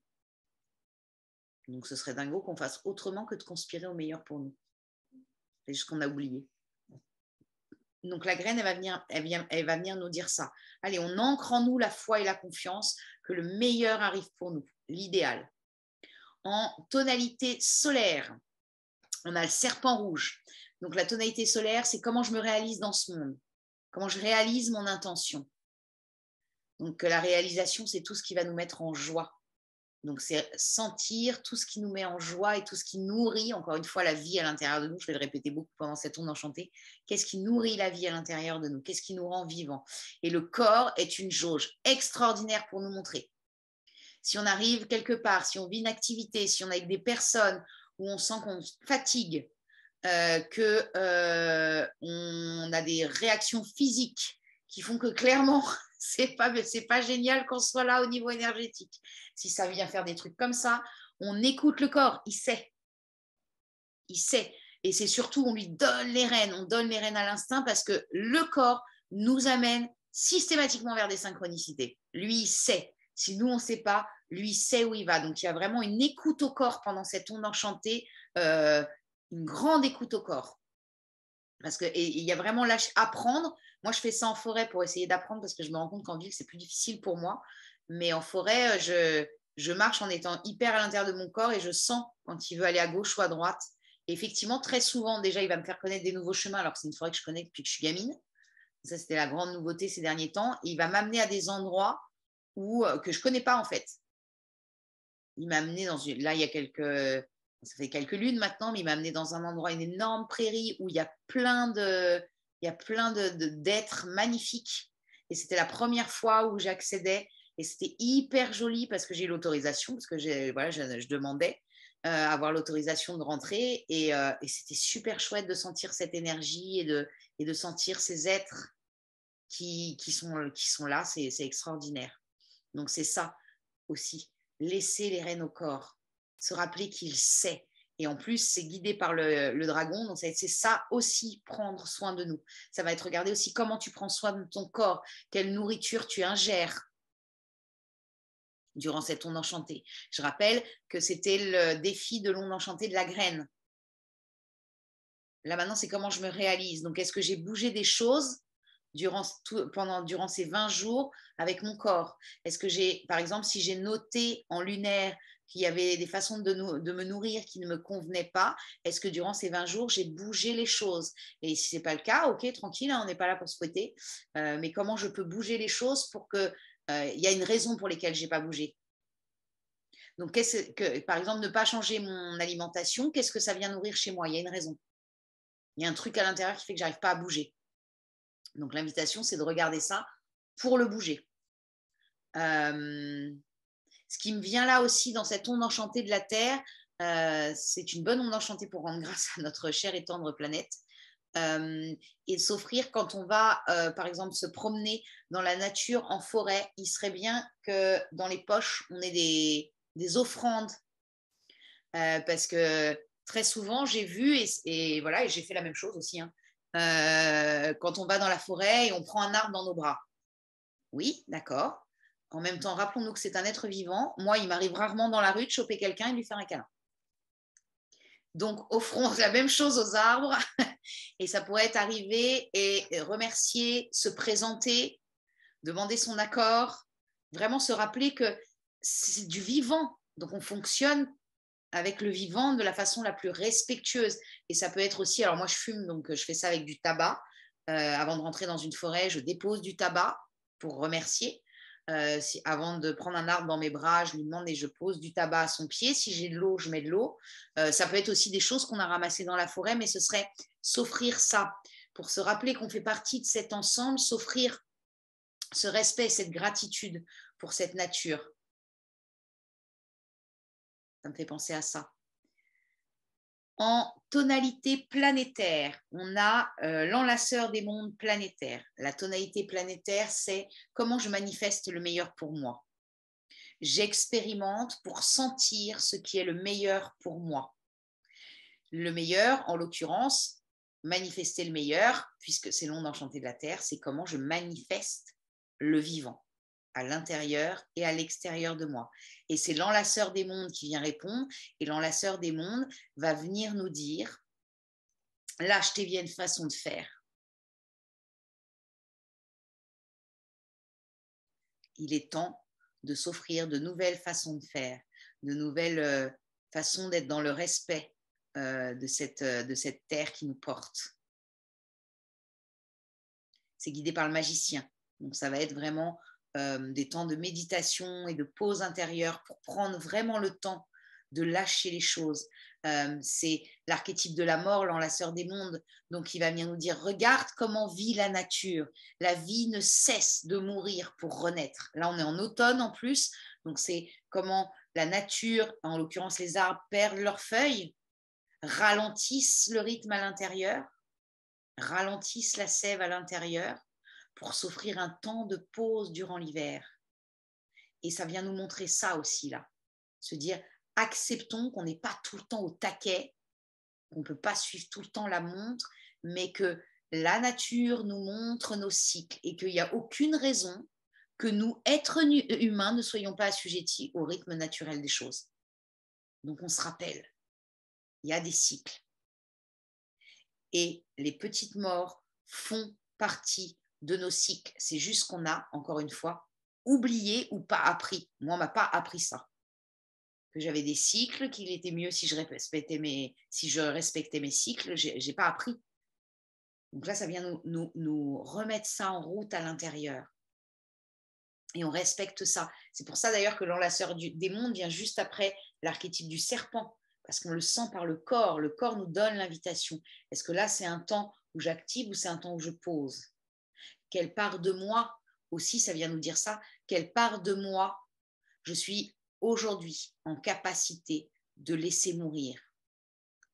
Donc ce serait dingo qu'on fasse autrement que de conspirer au meilleur pour nous. C'est juste qu'on a oublié. Donc la graine, elle va venir nous dire ça. Allez, on ancre en nous la foi et la confiance que le meilleur arrive pour nous, l'idéal. En tonalité solaire, on a le serpent rouge. Donc la tonalité solaire, c'est comment je me réalise dans ce monde, comment je réalise mon intention. Donc la réalisation, c'est tout ce qui va nous mettre en joie. Donc, c'est sentir tout ce qui nous met en joie et tout ce qui nourrit, encore une fois, la vie à l'intérieur de nous. Je vais le répéter beaucoup pendant cette onde enchantée. Qu'est-ce qui nourrit la vie à l'intérieur de nous? Qu'est-ce qui nous rend vivants? Et le corps est une jauge extraordinaire pour nous montrer. Si on arrive quelque part, si on vit une activité, si on est avec des personnes où on sent qu'on fatigue, qu'on a des réactions physiques qui font que clairement, c'est pas génial qu'on soit là au niveau énergétique. Si ça vient faire des trucs comme ça, on écoute le corps, il sait. Il sait. Et c'est surtout, on lui donne les rênes, on donne les rênes à l'instinct parce que le corps nous amène systématiquement vers des synchronicités. Lui, il sait. Si nous, on ne sait pas, lui, il sait où il va. Donc, il y a vraiment une écoute au corps pendant cette onde enchantée, une grande écoute au corps. Parce qu'il y a vraiment apprendre. Moi, je fais ça en forêt pour essayer d'apprendre parce que je me rends compte qu'en ville, c'est plus difficile pour moi. Mais en forêt, je marche en étant hyper à l'intérieur de mon corps et je sens quand il veut aller à gauche ou à droite. Et effectivement, très souvent, déjà, il va me faire connaître des nouveaux chemins alors que c'est une forêt que je connais depuis que je suis gamine. Ça, c'était la grande nouveauté ces derniers temps. Et il va m'amener à des endroits que je ne connais pas en fait. Il m'a amené là, ça fait quelques lunes maintenant, mais il m'a amené dans un endroit, une énorme prairie où il y a plein d'êtres magnifiques. Et c'était la première fois où j'accédais. Et c'était hyper joli parce que j'ai eu l'autorisation, parce que je demandais avoir l'autorisation de rentrer. Et c'était super chouette de sentir cette énergie et de sentir ces êtres qui sont là. C'est extraordinaire. Donc c'est ça aussi, laisser les rênes au corps, se rappeler qu'il sait. Et en plus, c'est guidé par le dragon, donc c'est ça aussi, prendre soin de nous. Ça va être regarder aussi comment tu prends soin de ton corps, quelle nourriture tu ingères durant cette onde enchantée. Je rappelle que c'était le défi de l'onde enchantée de la graine. Là, maintenant, c'est comment je me réalise. Donc, est-ce que j'ai bougé des choses durant ces 20 jours avec mon corps? Est-ce que j'ai, par exemple, si j'ai noté en lunaire qu'il y avait des façons de me nourrir qui ne me convenaient pas, est-ce que durant ces 20 jours, j'ai bougé les choses? Et si ce n'est pas le cas, ok, tranquille, hein, on n'est pas là pour se fouetter. Mais comment je peux bouger les choses pour que il y a une raison pour laquelle je n'ai pas bougé? Donc, par exemple, ne pas changer mon alimentation, qu'est-ce que ça vient nourrir chez moi? Il y a une raison. Il y a un truc à l'intérieur qui fait que j'arrive pas à bouger. Donc, l'invitation, c'est de regarder ça pour le bouger. Ce qui me vient là aussi dans cette onde enchantée de la Terre, c'est une bonne onde enchantée pour rendre grâce à notre chère et tendre planète. Et s'offrir quand on va, par exemple, se promener dans la nature, en forêt, il serait bien que dans les poches, on ait des offrandes. Parce que très souvent, j'ai vu, et voilà, et j'ai fait la même chose aussi, hein, quand on va dans la forêt et on prend un arbre dans nos bras. Oui, d'accord. En même temps, rappelons-nous que c'est un être vivant. Moi, il m'arrive rarement dans la rue de choper quelqu'un et de lui faire un câlin. Donc, offrons la même chose aux arbres. Et ça pourrait être arriver et remercier, se présenter, demander son accord, vraiment se rappeler que c'est du vivant. Donc, on fonctionne avec le vivant de la façon la plus respectueuse. Et ça peut être aussi, alors moi je fume, donc je fais ça avec du tabac. Avant de rentrer dans une forêt, je dépose du tabac pour remercier. Avant de prendre un arbre dans mes bras, je lui demande et je pose du tabac à son pied. Si j'ai de l'eau, je mets de l'eau. Ça peut être aussi des choses qu'on a ramassées dans la forêt, mais ce serait s'offrir ça, pour se rappeler qu'on fait partie de cet ensemble, s'offrir ce respect et cette gratitude pour cette nature. Ça me fait penser à ça. En tonalité planétaire, on a l'enlaceur des mondes planétaires. La tonalité planétaire, c'est comment je manifeste le meilleur pour moi. J'expérimente pour sentir ce qui est le meilleur pour moi. Le meilleur, en l'occurrence, manifester le meilleur, puisque c'est l'onde enchantée de la Terre, c'est comment je manifeste le vivant à l'intérieur et à l'extérieur de moi. Et c'est l'enlaceur des mondes qui vient répondre, et l'enlaceur des mondes va venir nous dire, là, je t'ai bien une façon de faire. Il est temps de s'offrir de nouvelles façons de faire, de nouvelles façons d'être dans le respect de cette terre qui nous porte. C'est guidé par le magicien. Donc, ça va être vraiment des temps de méditation et de pause intérieure pour prendre vraiment le temps de lâcher les choses. C'est l'archétype de la mort, l'enlaceur des mondes. Donc, il va venir nous dire, regarde comment vit la nature. La vie ne cesse de mourir pour renaître. Là, on est en automne en plus. Donc, c'est comment la nature, en l'occurrence les arbres, perdent leurs feuilles, ralentissent le rythme à l'intérieur, ralentissent la sève à l'intérieur pour s'offrir un temps de pause durant l'hiver. Et ça vient nous montrer ça aussi, là. Se dire, acceptons qu'on n'est pas tout le temps au taquet, qu'on ne peut pas suivre tout le temps la montre, mais que la nature nous montre nos cycles et qu'il n'y a aucune raison que nous, êtres humains, ne soyons pas assujettis au rythme naturel des choses. Donc on se rappelle, il y a des cycles. Et les petites morts font partie de nos cycles. C'est juste qu'on a, encore une fois, oublié ou pas appris. Moi, on ne m'a pas appris ça. Que j'avais des cycles, qu'il était mieux si je respectais mes cycles, je n'ai pas appris. Donc là, ça vient nous remettre ça en route à l'intérieur. Et on respecte ça. C'est pour ça d'ailleurs que l'enlaceur des mondes vient juste après l'archétype du serpent, parce qu'on le sent par le corps. Le corps nous donne l'invitation. Est-ce que là, c'est un temps où j'active ou c'est un temps où je pose? Quelle part de moi aussi, ça vient nous dire ça, quelle part de moi je suis aujourd'hui en capacité de laisser mourir?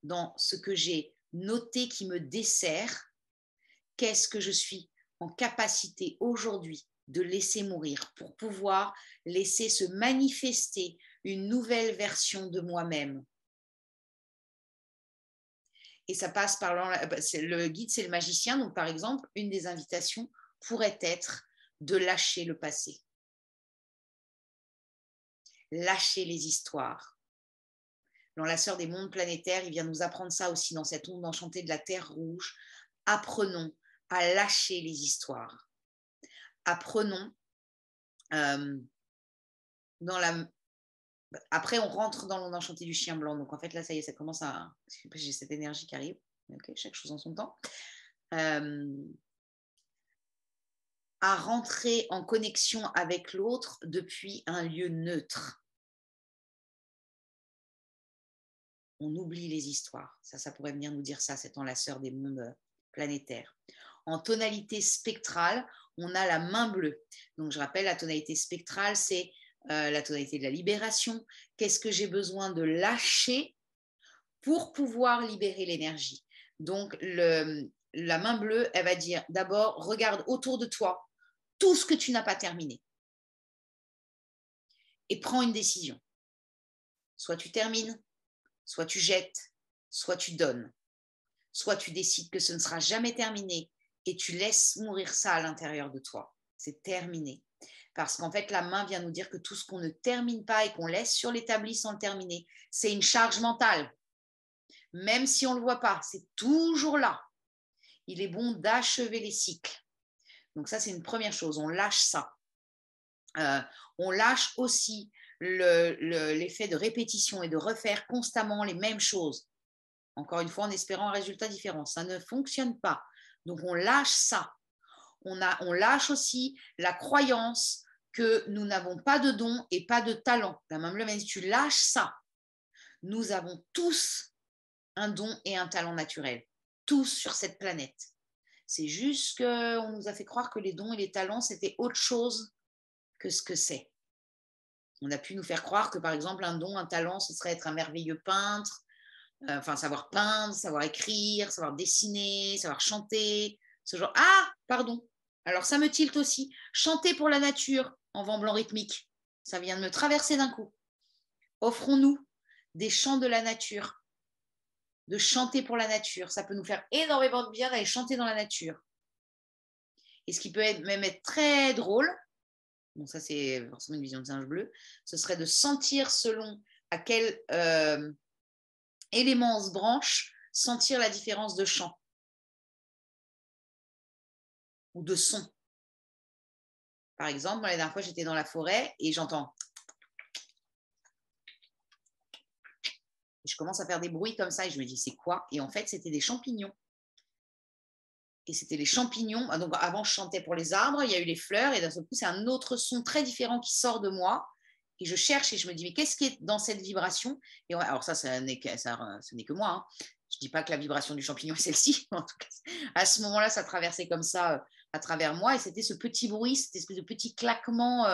Dans ce que j'ai noté qui me dessert, qu'est-ce que je suis en capacité aujourd'hui de laisser mourir pour pouvoir laisser se manifester une nouvelle version de moi-même. Et ça passe par le guide, c'est le magicien. Donc, par exemple, une des invitations pourrait être de lâcher le passé. Lâcher les histoires. L'enlaceur des mondes planétaires, il vient nous apprendre ça aussi dans cette onde enchantée de la Terre rouge. Apprenons à lâcher les histoires. Apprenons Après, on rentre dans l'onde enchantée du chien blanc. Donc, en fait, là, ça y est, ça commence à... J'ai cette énergie qui arrive. Okay, chaque chose en son temps. À rentrer en connexion avec l'autre depuis un lieu neutre. On oublie les histoires. Ça pourrait venir nous dire ça, cet enlaceur des mondes planétaires. En tonalité spectrale, on a la main bleue. Donc, je rappelle, la tonalité spectrale, c'est la tonalité de la libération. Qu'est-ce que j'ai besoin de lâcher pour pouvoir libérer l'énergie? Donc, la main bleue, elle va dire d'abord, regarde autour de toi tout ce que tu n'as pas terminé et prends une décision. Soit tu termines, soit tu jettes, soit tu donnes. Soit tu décides que ce ne sera jamais terminé et tu laisses mourir ça à l'intérieur de toi. C'est terminé. Parce qu'en fait, la main vient nous dire que tout ce qu'on ne termine pas et qu'on laisse sur l'établi sans le terminer, c'est une charge mentale. Même si on ne le voit pas, c'est toujours là. Il est bon d'achever les cycles. Donc ça, c'est une première chose. On lâche ça. On lâche aussi l'effet de répétition et de refaire constamment les mêmes choses. Encore une fois, en espérant un résultat différent. Ça ne fonctionne pas. Donc, on lâche ça. On lâche aussi la croyance que nous n'avons pas de don et pas de talent. La main bleue m'a dit, tu lâches ça. Nous avons tous un don et un talent naturel. Tous sur cette planète. C'est juste qu'on nous a fait croire que les dons et les talents, c'était autre chose que ce que c'est. On a pu nous faire croire que, par exemple, un don, un talent, ce serait être un merveilleux peintre, savoir peindre, savoir écrire, savoir dessiner, savoir chanter, ce genre. Ah, pardon. Alors, ça me tilte aussi. Chanter pour la nature en vent blanc rythmique. Ça vient de me traverser d'un coup. Offrons-nous des chants de la nature, de chanter pour la nature. Ça peut nous faire énormément de bien d'aller chanter dans la nature. Et ce qui peut même être très drôle, bon, ça c'est forcément une vision de singe bleu, ce serait de sentir selon à quel élément on se branche, sentir la différence de chant ou de son. Par exemple, la dernière fois, j'étais dans la forêt et j'entends. Et je commence à faire des bruits comme ça et je me dis, c'est quoi? Et en fait, c'était des champignons. Et c'était les champignons. Donc, avant, je chantais pour les arbres, il y a eu les fleurs et d'un seul coup, c'est un autre son très différent qui sort de moi. Et je cherche et je me dis, mais qu'est-ce qui est dans cette vibration? Et ouais, alors ça n'est que moi. Hein. Je ne dis pas que la vibration du champignon est celle-ci. En tout cas, à ce moment-là, ça traversait comme ça à travers moi. Et c'était ce petit bruit, cette espèce de petit claquement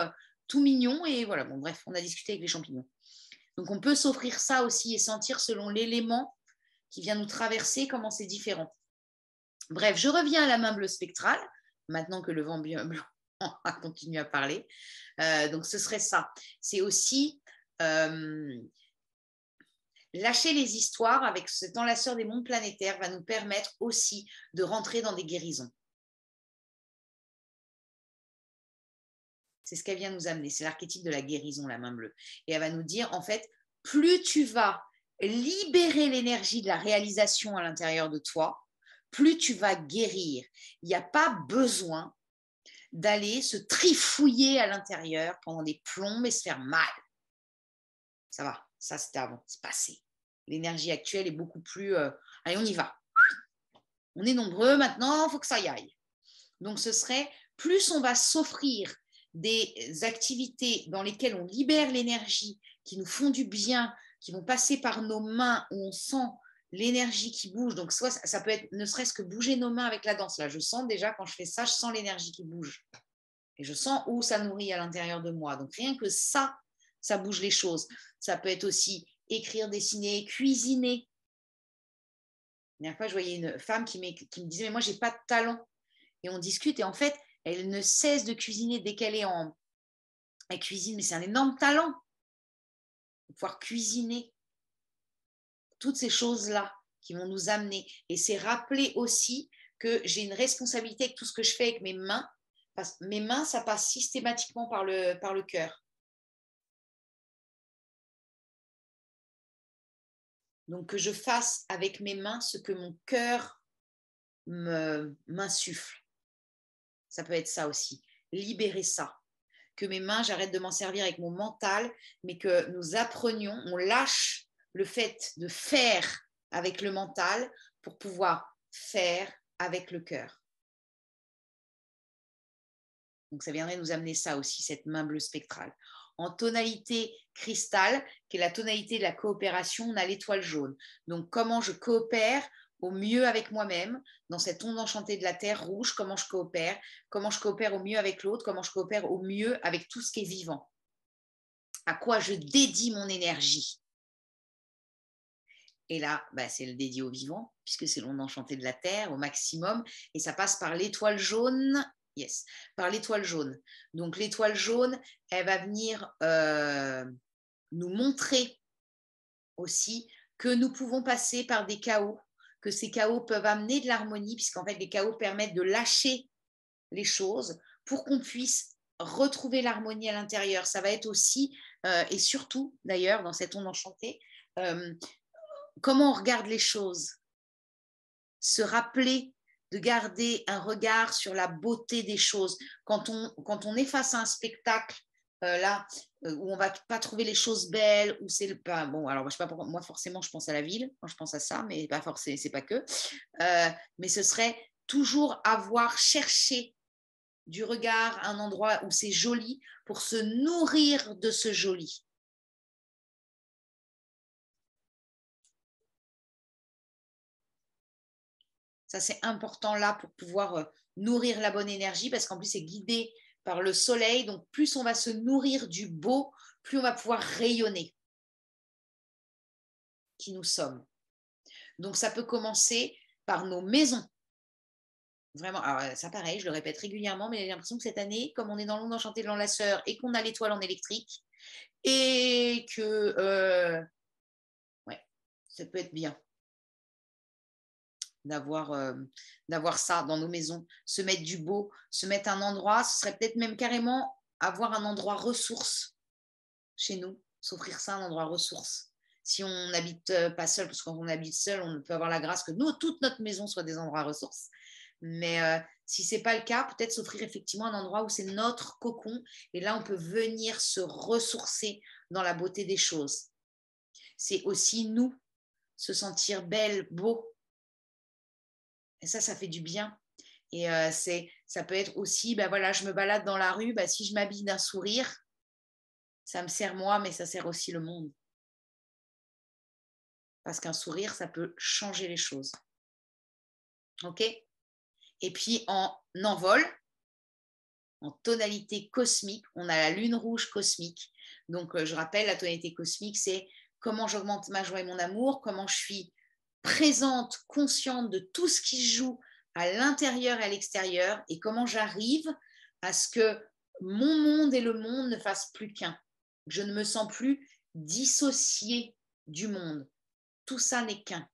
tout mignon. Et voilà, bon, bref, on a discuté avec les champignons. Donc, on peut s'offrir ça aussi et sentir selon l'élément qui vient nous traverser comment c'est différent. Bref, je reviens à la main bleue spectrale, maintenant que le vent blanc a continué à parler. Donc, ce serait ça. C'est aussi lâcher les histoires avec cet enlaceur des mondes planétaires va nous permettre aussi de rentrer dans des guérisons. C'est ce qu'elle vient nous amener. C'est l'archétype de la guérison, la main bleue. Et elle va nous dire, en fait, plus tu vas libérer l'énergie de la réalisation à l'intérieur de toi, plus tu vas guérir. Il n'y a pas besoin d'aller se trifouiller à l'intérieur pendant des plombes et se faire mal. Ça va, ça c'était avant, c'est passé. L'énergie actuelle est beaucoup plus... allez, on y va. On est nombreux maintenant, il faut que ça y aille. Donc ce serait, plus on va s'offrir des activités dans lesquelles on libère l'énergie, qui nous font du bien, qui vont passer par nos mains, où on sent l'énergie qui bouge. Donc, soit ça peut être ne serait-ce que bouger nos mains avec la danse. Là, je sens déjà, quand je fais ça, je sens l'énergie qui bouge. Et je sens où ça nourrit à l'intérieur de moi. Donc, rien que ça bouge les choses. Ça peut être aussi écrire, dessiner, cuisiner. La dernière fois, je voyais une femme qui me disait, mais moi, je n'ai pas de talent. Et on discute. Et en fait, Elle ne cesse de cuisiner dès qu'elle est en... Elle cuisine, mais c'est un énorme talent de pouvoir cuisiner toutes ces choses-là qui vont nous amener. Et c'est rappeler aussi que j'ai une responsabilité avec tout ce que je fais avec mes mains. Parce que mes mains, ça passe systématiquement par le cœur. Donc, que je fasse avec mes mains ce que mon cœur m'insuffle. Ça peut être ça aussi. Libérer ça. Que mes mains, j'arrête de m'en servir avec mon mental, mais que nous apprenions, on lâche le fait de faire avec le mental pour pouvoir faire avec le cœur. Donc, ça viendrait nous amener ça aussi, cette main bleue spectrale. En tonalité cristal, qui est la tonalité de la coopération, on a l'étoile jaune. Donc, comment je coopère au mieux avec moi-même, dans cette onde enchantée de la Terre rouge, comment je coopère au mieux avec l'autre, comment je coopère au mieux avec tout ce qui est vivant. À quoi je dédie mon énergie. Et là, c'est le dédié au vivant, puisque c'est l'onde enchantée de la Terre au maximum, et ça passe par l'étoile jaune. Yes, par l'étoile jaune. Donc l'étoile jaune, elle va venir nous montrer aussi que nous pouvons passer par des chaos, que ces chaos peuvent amener de l'harmonie, puisqu'en fait les chaos permettent de lâcher les choses pour qu'on puisse retrouver l'harmonie à l'intérieur. Ça va être aussi, et surtout d'ailleurs dans cette onde enchantée, comment on regarde les choses. Se rappeler de garder un regard sur la beauté des choses. Quand on est face à un spectacle où on ne va pas trouver les choses belles, où c'est pas bon. Alors, je sais pas pourquoi, moi forcément je pense à la ville quand je pense à ça, mais pas forcément, c'est pas que. Mais ce serait toujours avoir cherché du regard un endroit où c'est joli pour se nourrir de ce joli. Ça, c'est important là pour pouvoir nourrir la bonne énergie parce qu'en plus, c'est guidé par le soleil. Donc, plus on va se nourrir du beau, plus on va pouvoir rayonner qui nous sommes. Donc, ça peut commencer par nos maisons. Vraiment, alors ça pareil, je le répète régulièrement, mais j'ai l'impression que cette année, comme on est dans l'onde enchantée de l'enlaceur et qu'on a l'étoile en électrique, et que ça peut être bien d'avoir ça dans nos maisons, se mettre du beau, se mettre un endroit, ce serait peut-être même carrément avoir un endroit ressource chez nous, s'offrir ça, un endroit ressource. Si on n'habite pas seul, parce que quand on habite seul, on peut avoir la grâce que nous, toute notre maison soit des endroits ressources. Mais si ce n'est pas le cas, peut-être s'offrir effectivement un endroit où c'est notre cocon, et là, on peut venir se ressourcer dans la beauté des choses. C'est aussi nous, se sentir belle, beau. Et ça fait du bien. Et ça peut être aussi, je me balade dans la rue, si je m'habille d'un sourire, ça me sert moi, mais ça sert aussi le monde. Parce qu'un sourire, ça peut changer les choses. OK ? Et puis en envol, en tonalité cosmique, on a la lune rouge cosmique. Donc, je rappelle, la tonalité cosmique, c'est comment j'augmente ma joie et mon amour, comment je suis présente, consciente de tout ce qui se joue à l'intérieur et à l'extérieur, et comment j'arrive à ce que mon monde et le monde ne fassent plus qu'un. Je ne me sens plus dissociée du monde. Tout ça n'est qu'un.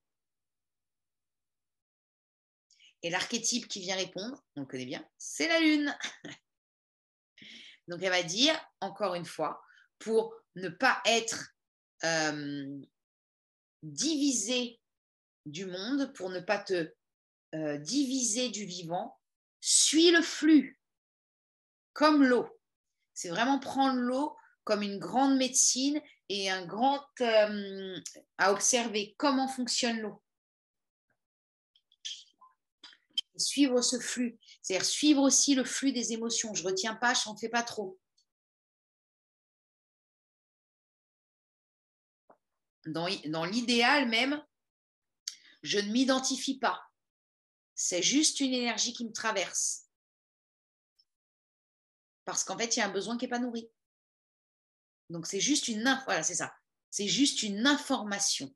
Et l'archétype qui vient répondre, on le connaît bien, c'est la lune. Donc, elle va dire, encore une fois, pour ne pas être divisé du monde, pour ne pas te diviser du vivant, suis le flux, comme l'eau. C'est vraiment prendre l'eau comme une grande médecine et un grand à observer comment fonctionne l'eau. Suivre ce flux, c'est-à-dire suivre aussi le flux des émotions. Je ne retiens pas, je n'en fais pas trop. Dans l'idéal même, je ne m'identifie pas. C'est juste une énergie qui me traverse. Parce qu'en fait, il y a un besoin qui n'est pas nourri. Donc, c'est juste voilà, c'est ça. C'est juste une information,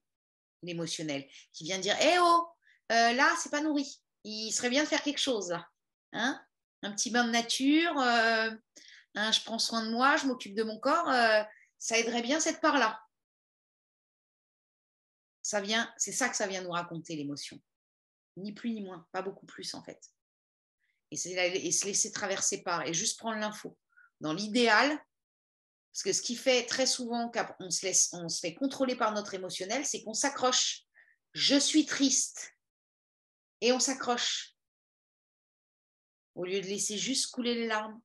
l'émotionnel, qui vient dire, eh oh, là, c'est pas nourri. Il serait bien de faire quelque chose, là. Hein? un petit bain de nature, je prends soin de moi, je m'occupe de mon corps, ça aiderait bien cette part-là. C'est ça que ça vient nous raconter, l'émotion. Ni plus ni moins, pas beaucoup plus en fait. Et se laisser traverser par, et juste prendre l'info. Dans l'idéal, parce que ce qui fait très souvent qu'on se fait contrôler par notre émotionnel, c'est qu'on s'accroche. Je suis triste. Et on s'accroche. Au lieu de laisser juste couler les larmes.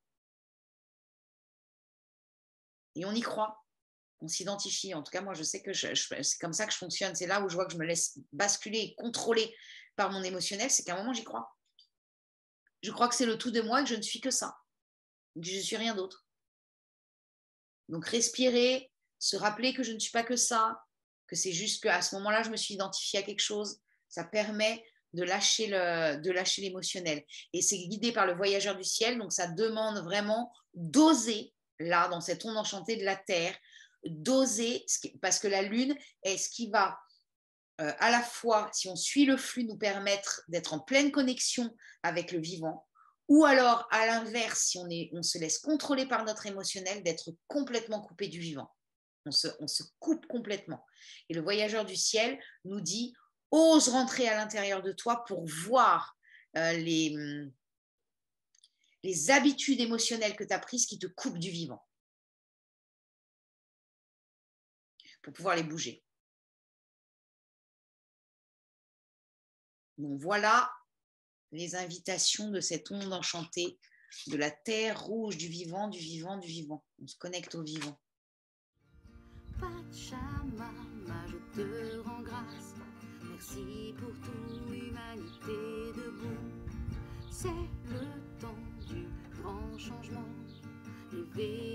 Et on y croit. On s'identifie. En tout cas, moi, je sais que c'est comme ça que je fonctionne. C'est là où je vois que je me laisse basculer et contrôler par mon émotionnel. C'est qu'à un moment, j'y crois. Je crois que c'est le tout de moi et que je ne suis que ça. Que je ne suis rien d'autre. Donc, respirer, se rappeler que je ne suis pas que ça, que c'est juste qu'à ce moment-là, je me suis identifiée à quelque chose. Ça permet de lâcher l'émotionnel. Et c'est guidé par le voyageur du ciel. Donc, ça demande vraiment d'oser, là, dans cette onde enchantée de la Terre, d'oser, parce que la Lune est ce qui va à la fois, si on suit le flux, nous permettre d'être en pleine connexion avec le vivant, ou alors, à l'inverse, si on se laisse contrôler par notre émotionnel, d'être complètement coupé du vivant. On se coupe complètement. Et le voyageur du ciel nous dit, ose rentrer à l'intérieur de toi pour voir les habitudes émotionnelles que tu as prises qui te coupent du vivant. Pour pouvoir les bouger. Donc voilà les invitations de cette onde enchantée, de la terre rouge, du vivant, du vivant, du vivant. On se connecte au vivant. Pachamama, je te rends grâce. Merci pour tout, humanité debout. C'est le temps du grand changement. Rêver